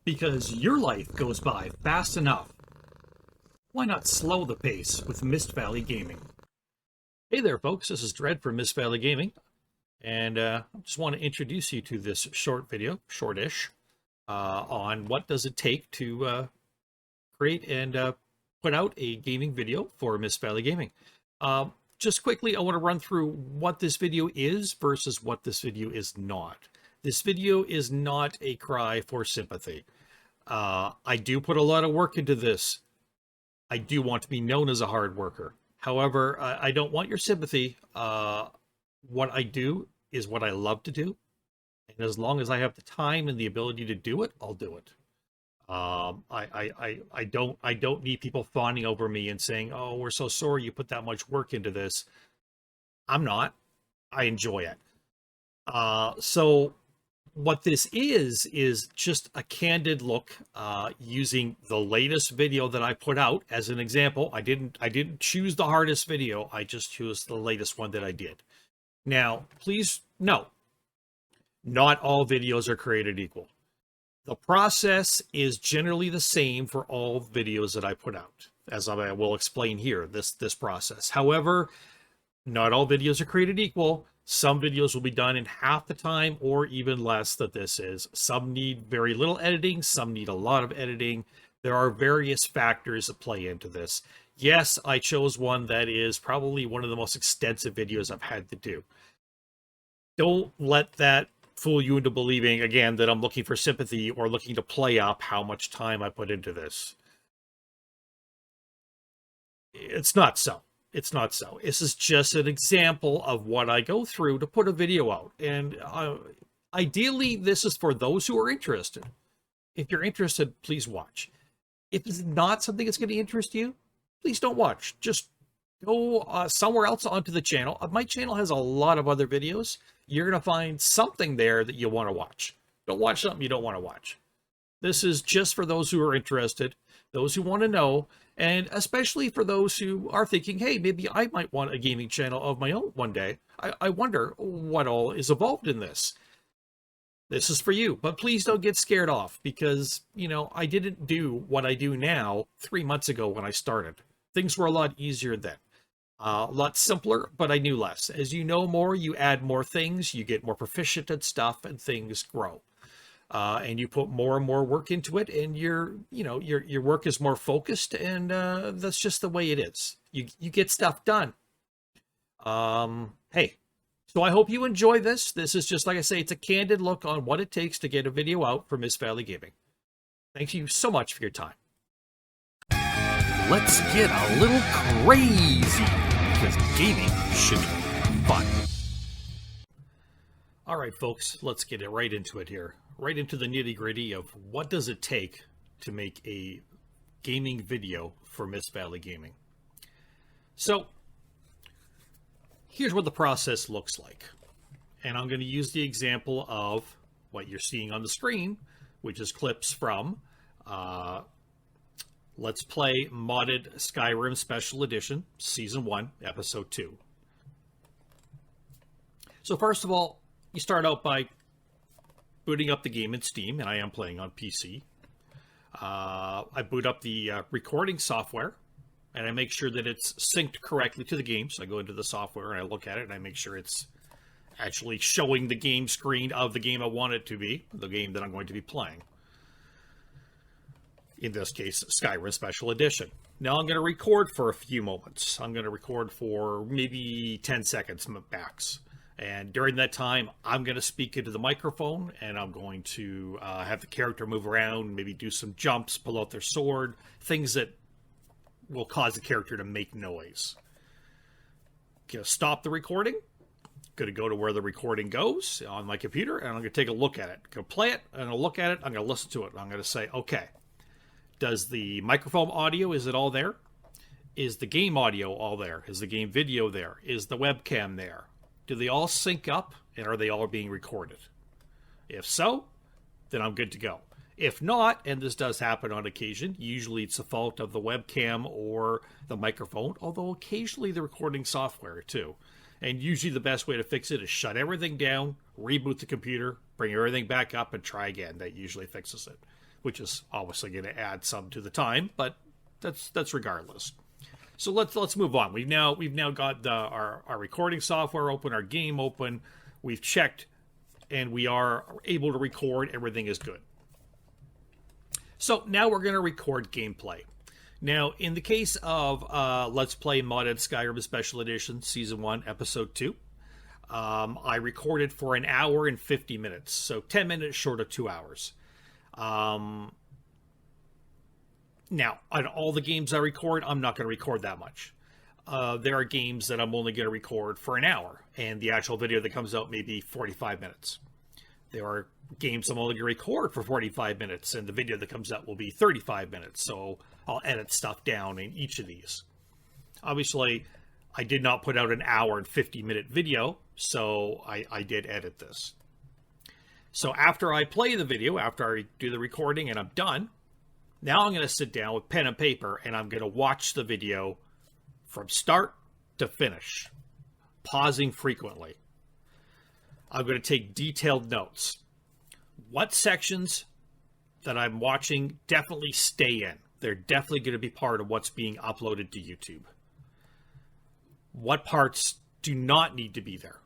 Because your life goes by fast enough. Why not slow the pace with Mist Valley Gaming? Hey there, folks. This is Dread from Mist Valley Gaming. And I just want to introduce you to this short video, shortish, on what does it take to create and put out a gaming video for Mist Valley Gaming. Just quickly, I want to run through what this video is versus what this video is not. This video is not a cry for sympathy. I do put a lot of work into this. I do want to be known as a hard worker. However, I don't want your sympathy. What I do is what I love to do. And as long as I have the time and the ability to do it, I'll do it. I don't need people fawning over me and saying, "Oh, we're so sorry you put that much work into this." I'm not. I enjoy it. So what this is just a candid look using the latest video that I put out as an example. I didn't choose the hardest video. I just chose the latest one that I did. Now, please note, not all videos are created equal. The process is generally the same for all videos that I put out, as I will explain here, this process. However, not all videos are created equal. Some videos will be done in half the time or even less than this is. Some need very little editing. Some need a lot of editing. There are various factors that play into this. Yes, I chose one that is probably one of the most extensive videos I've had to do. Don't let that fool you into believing, again, that I'm looking for sympathy or looking to play up how much time I put into this. It's not so. It's not so. This is just an example of what I go through to put a video out. And ideally, this is for those who are interested. If you're interested, please watch. If it's not something that's going to interest you, please don't watch. Just go somewhere else onto the channel. My channel has a lot of other videos. You're going to find something there that you want to watch. Don't watch something you don't want to watch. This is just for those who are interested, those who want to know, and especially for those who are thinking, hey, maybe I might want a gaming channel of my own one day. I wonder what all is involved in this. This is for you, but please don't get scared off because, you know, I didn't do what I do now 3 months ago when I started. Things were a lot easier then. A lot simpler, but I knew less. As you know more, you add more things, you get more proficient at stuff, and things grow. And you put more and more work into it, and your work is more focused, and that's just the way it is. You get stuff done. Hey, so I hope you enjoy this. This is just, like I say, it's a candid look on what it takes to get a video out for Mist Valley Gaming. Thank you so much for your time. Let's get a little crazy, because gaming should be fun. All right, folks, let's get it right into it here. Right into the nitty-gritty of what does it take to make a gaming video for Mist Valley Gaming. So, here's what the process looks like. And I'm going to use the example of what you're seeing on the screen, which is clips from Let's Play Modded Skyrim Special Edition, Season 1, Episode 2. So first of all, you start out by booting up the game in Steam, and I am playing on PC. I boot up the recording software, and I make sure that it's synced correctly to the game. So I go into the software, and I look at it, and I make sure it's actually showing the game screen of the game I want it to be, the game that I'm going to be playing. In this case, Skyrim Special Edition. Now I'm going to record for a few moments. I'm going to record for maybe 10 seconds max. And during that time, I'm going to speak into the microphone, and I'm going to have the character move around, maybe do some jumps, pull out their sword, things that will cause the character to make noise. Going to stop the recording. Going to go to where the recording goes on my computer, and I'm going to take a look at it. Going to play it, and I'm going to look at it, I'm going to listen to it, and I'm going to say, okay, does the microphone audio, is it all there? Is the game audio all there? Is the game video there? Is the webcam there? Do they all sync up, and are they all being recorded? If so, then I'm good to go. If not, and this does happen on occasion, usually it's the fault of the webcam or the microphone, although occasionally the recording software too. And usually the best way to fix it is shut everything down, reboot the computer, bring everything back up, and try again. That usually fixes it. which is obviously going to add some to the time, but that's regardless. So let's move on. We've now got our recording software open, our game open. We've checked, and we are able to record. Everything is good. So now we're going to record gameplay. Now, in the case of Let's Play Modded Skyrim Special Edition, Season 1, Episode 2, I recorded for an hour and 50 minutes, so 10 minutes short of 2 hours. Now, on all the games I record, I'm not going to record that much. There are games that I'm only going to record for an hour, and the actual video that comes out may be 45 minutes. There are games I'm only going to record for 45 minutes, and the video that comes out will be 35 minutes, so I'll edit stuff down in each of these. Obviously, I did not put out an hour and 50-minute video, so I did edit this. So after I play the video, after I do the recording and I'm done, now I'm going to sit down with pen and paper and I'm going to watch the video from start to finish, pausing frequently. I'm going to take detailed notes. What sections that I'm watching definitely stay in. They're definitely going to be part of what's being uploaded to YouTube. What parts do not need to be there?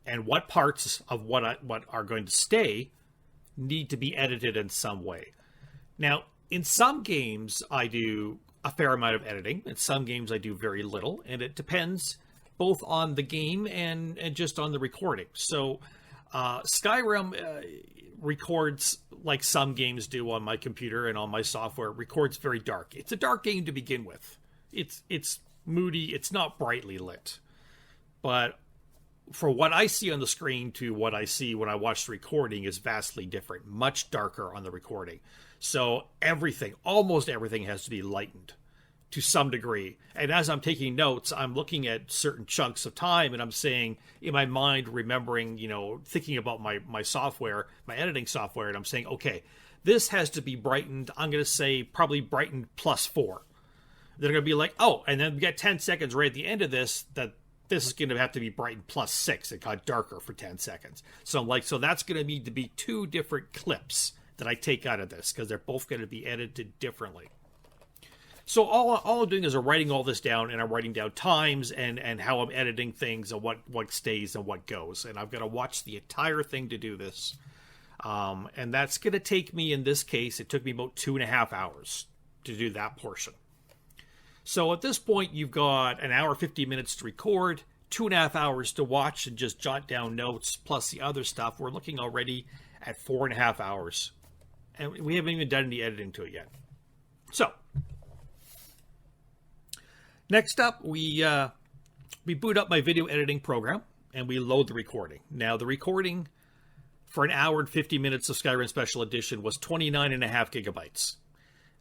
And what parts of what are going to stay need to be edited in some way. Now, in some games, I do a fair amount of editing. In some games, I do very little. And it depends both on the game and just on the recording. So, Skyrim records, like some games do on my computer and on my software, records very dark. It's a dark game to begin with. It's moody. It's not brightly lit. But for what I see on the screen to what I see when I watch the recording is vastly different. Much darker on the recording. So everything, almost everything has to be lightened to some degree. And as I'm taking notes, I'm looking at certain chunks of time and I'm saying in my mind, remembering, thinking about my software, my editing software, and I'm saying, okay, this has to be brightened. I'm going to say probably brightened +4. They're going to be like, oh, and then we got 10 seconds right at the end of this that this is going to have to be brightened +6. It got darker for 10 seconds. So I'm like, so that's going to need to be 2 different clips that I take out of this because they're both going to be edited differently. So all I'm doing is I'm writing all this down, and I'm writing down times and how I'm editing things and what stays and what goes. And I've got to watch the entire thing to do this. And that's going to take me, in this case, it took me about 2.5 hours to do that portion. So at this point, you've got an hour, 50 minutes to record, 2.5 hours to watch and just jot down notes, plus the other stuff. We're looking already at 4.5 hours. And we haven't even done any editing to it yet. So, next up, we boot up my video editing program, and we load the recording. Now, the recording for an hour and 50 minutes of Skyrim Special Edition was 29.5 gigabytes.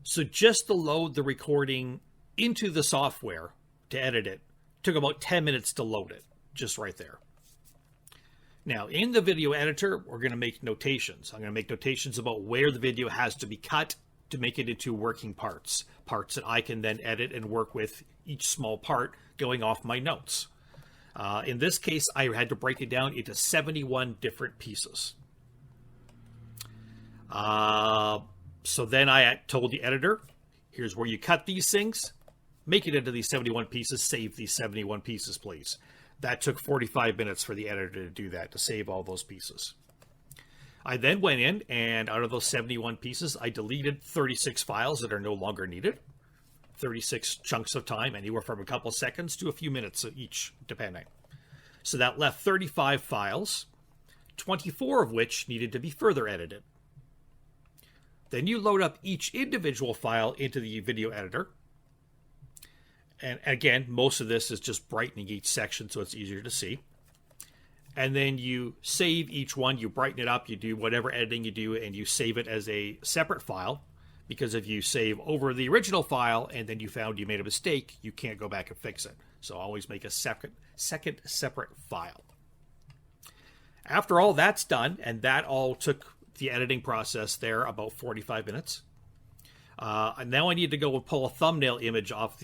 So just to load the recording into the software to edit it took about 10 minutes to load it, just right there. Now, in the video editor, we're going to make notations. I'm going to make notations about where the video has to be cut to make it into working parts that I can then edit and work with each small part going off my notes. In this case, I had to break it down into 71 different pieces. So then I told the editor, here's where you cut these things. Make it into these 71 pieces. Save these 71 pieces, please. That took 45 minutes for the editor to do that, to save all those pieces. I then went in, and out of those 71 pieces, I deleted 36 files that are no longer needed. 36 chunks of time, anywhere from a couple seconds to a few minutes each, depending. So that left 35 files, 24 of which needed to be further edited. Then you load up each individual file into the video editor. And again, most of this is just brightening each section so it's easier to see. And then you save each one, you brighten it up, you do whatever editing you do, and you save it as a separate file. Because if you save over the original file and then you found you made a mistake, you can't go back and fix it. So always make a second separate file. After all that's done, and that all took the editing process there about 45 minutes. And now I need to go and pull a thumbnail image off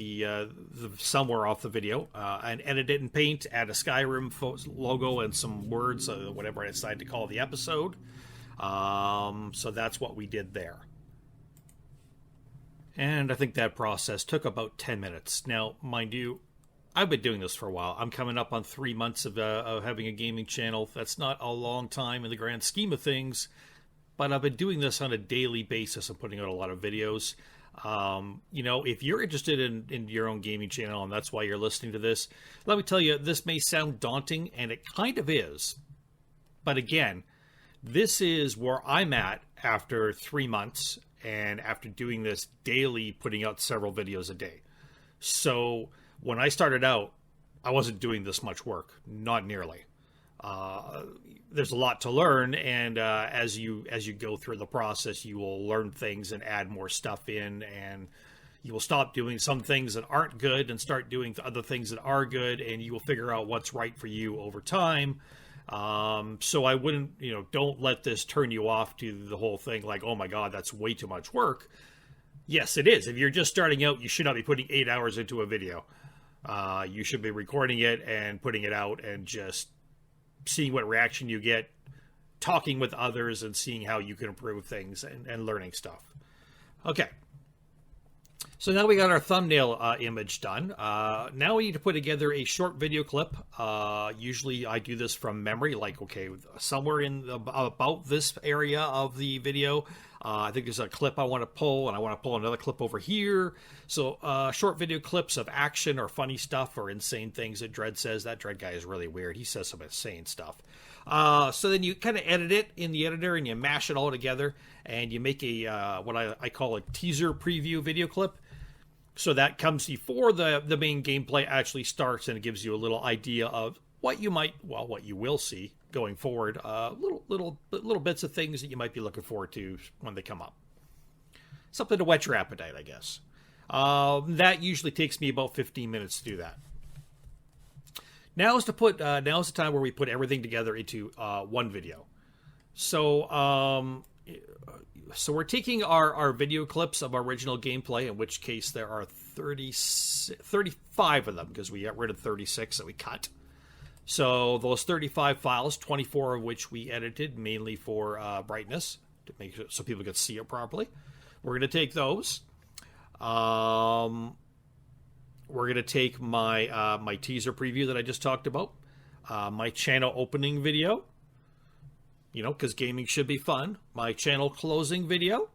somewhere off the video and edit it in Paint, add a Skyrim logo and some words, whatever I decide to call the episode. So that's what we did there. And I think that process took about 10 minutes. Now, mind you, I've been doing this for a while. I'm coming up on 3 months of having a gaming channel. That's not a long time in the grand scheme of things, but I've been doing this on a daily basis and putting out a lot of videos. If you're interested in your own gaming channel and that's why you're listening to this, let me tell you, this may sound daunting, and it kind of is. But again, this is where I'm at after 3 months and after doing this daily, putting out several videos a day. So when I started out, I wasn't doing this much work, not nearly. There's a lot to learn, and as you go through the process, you will learn things and add more stuff in, and you will stop doing some things that aren't good and start doing other things that are good, and you will figure out what's right for you over time. So I wouldn't, don't let this turn you off to the whole thing like, oh my God, that's way too much work. Yes, it is. If you're just starting out, you should not be putting 8 hours into a video. You should be recording it and putting it out and just seeing what reaction you get, talking with others and seeing how you can improve things and learning stuff. Okay. So now we got our thumbnail image done. Now we need to put together a short video clip. Usually I do this from memory, like, okay, somewhere in about this area of the video, I think there's a clip I want to pull, and I want to pull another clip over here. So short video clips of action or funny stuff or insane things that Dread says. That Dread guy is really weird. He says some insane stuff. So then you kind of edit it in the editor and you mash it all together and you make a what I call a teaser preview video clip. So that comes before the main gameplay actually starts, and it gives you a little idea of what you will see going forward. Little bits of things that you might be looking forward to when they come up. Something to whet your appetite, I guess. That usually takes me about 15 minutes to do that. Now is the time where we put everything together into one video. So we're taking our video clips of our original gameplay, in which case there are 35 of them, because we got rid of 36 that we cut. So those 35 files, 24 of which we edited mainly for brightness, to make it so people could see it properly. We're going to take those. We're going to take my my teaser preview that I just talked about, my channel opening video, because gaming should be fun. My channel closing video.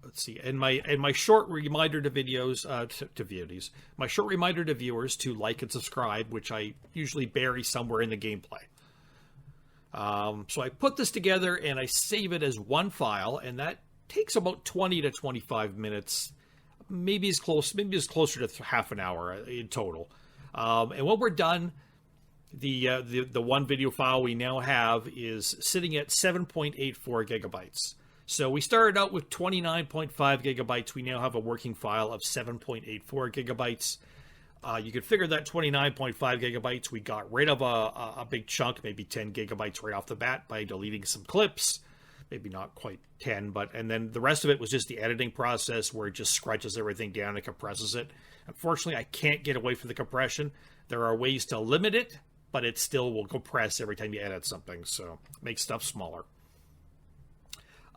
Let's see, and my short reminder to videos to viewers. My short reminder to viewers to like and subscribe, which I usually bury somewhere in the gameplay. So I put this together and I save it as one file, and that takes about 20 to 25 minutes. Maybe it's closer to half an hour in total. And when we're done, the one video file we now have is sitting at 7.84 gigabytes. So we started out with 29.5 gigabytes. We now have a working file of 7.84 gigabytes. You could figure that 29.5 gigabytes, we got rid of a big chunk, maybe 10 gigabytes right off the bat by deleting some clips. Maybe not quite 10, and then the rest of it was just the editing process where it just scratches everything down and compresses it. Unfortunately, I can't get away from the compression. There are ways to limit it, but it still will compress every time you edit something, so make stuff smaller.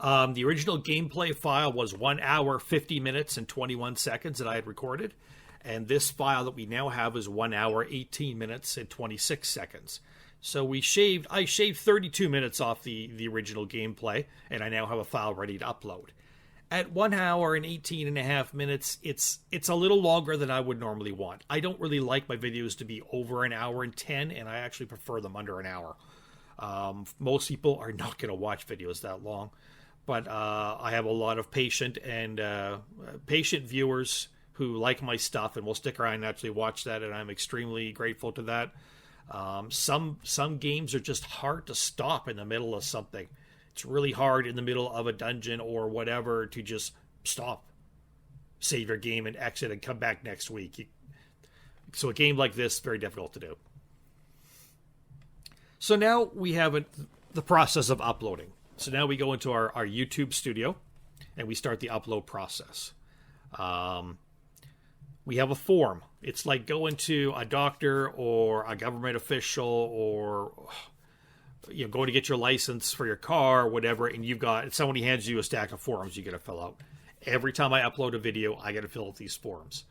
The original gameplay file was 1 hour, 50 minutes, and 21 seconds that I had recorded, and this file that we now have is 1 hour, 18 minutes, and 26 seconds. So I shaved 32 minutes off the original gameplay, and I now have a file ready to upload. At 1 hour and 18 and a half minutes, it's a little longer than I would normally want. I don't really like my videos to be over an hour and 10, and I actually prefer them under an hour. Most people are not going to watch videos that long, but I have a lot of patient viewers who like my stuff and will stick around and actually watch that, and I'm extremely grateful to that. Some games are just hard to stop in the middle of something. It's really hard in the middle of a dungeon or whatever to just stop, save your game and exit and come back next week. So a game like this, very difficult to do. So now we have the process of uploading. So now we go into our YouTube studio and we start the upload process. We have a form. It's like going to a doctor or a government official or going to get your license for your car or whatever, and somebody hands you a stack of forms you got to fill out. Every time I upload a video, I got to fill out these forms.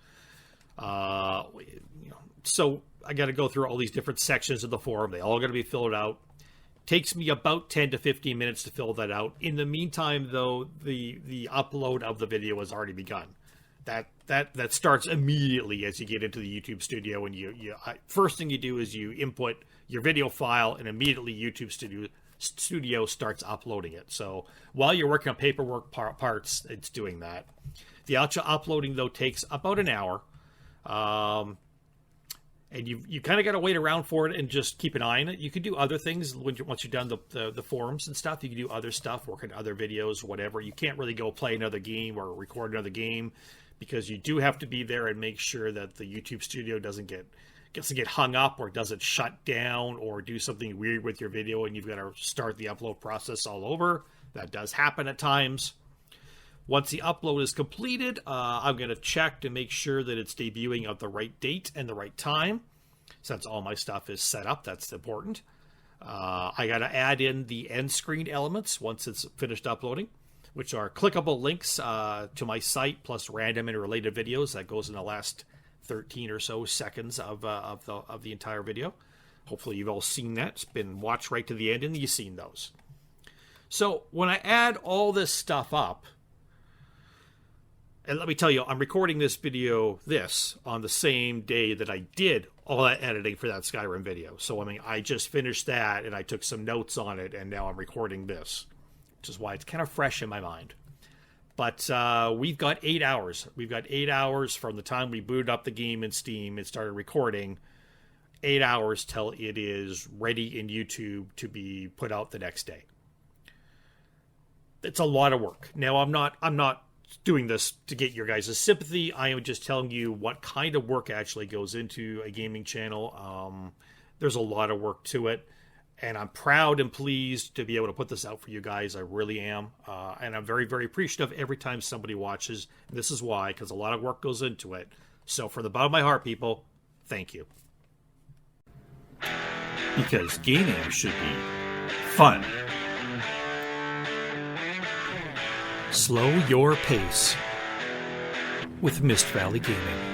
So I got to go through all these different sections of the form. They all got to be filled out. Takes me about 10 to 15 minutes to fill that out. In the meantime, though, the upload of the video has already begun. That starts immediately as you get into the YouTube Studio, and first thing you do is you input your video file, and immediately YouTube Studio starts uploading it. So while you're working on paperwork parts, it's doing that. The actual uploading, though, takes about an hour. And you kind of got to wait around for it and just keep an eye on it. You can do other things once you've done the forums and stuff. You can do other stuff, work on other videos, whatever. You can't really go play another game or record another game, because you do have to be there and make sure that the YouTube Studio doesn't get hung up or doesn't shut down or do something weird with your video, and you've got to start the upload process all over. That does happen at times. Once the upload is completed, I'm going to check to make sure that it's debuting at the right date and the right time. Since all my stuff is set up, that's important. I got to add in the end screen elements once it's finished uploading, which are clickable links to my site plus random and related videos. That goes in the last 13 or so seconds of the entire video. Hopefully you've all seen that. It's been watched right to the end and you've seen those. So when I add all this stuff up, and let me tell you, I'm recording this video on the same day that I did all that editing for that Skyrim video. So, I mean, I just finished that, and I took some notes on it, and now I'm recording this, which is why it's kind of fresh in my mind. But we've got 8 hours. We've got 8 hours from the time we booted up the game in Steam and started recording, 8 hours till it is ready in YouTube to be put out the next day. It's a lot of work. Now, I'm not doing this to get your guys' sympathy. I am just telling you what kind of work actually goes into a gaming channel. There's a lot of work to it, and I'm proud and pleased to be able to put this out for you guys. I really am, and I'm very, very appreciative every time somebody watches. And this is why, because a lot of work goes into it. So from the bottom of my heart, people, thank you. Because gaming should be fun. Slow your pace with Mist Valley Gaming.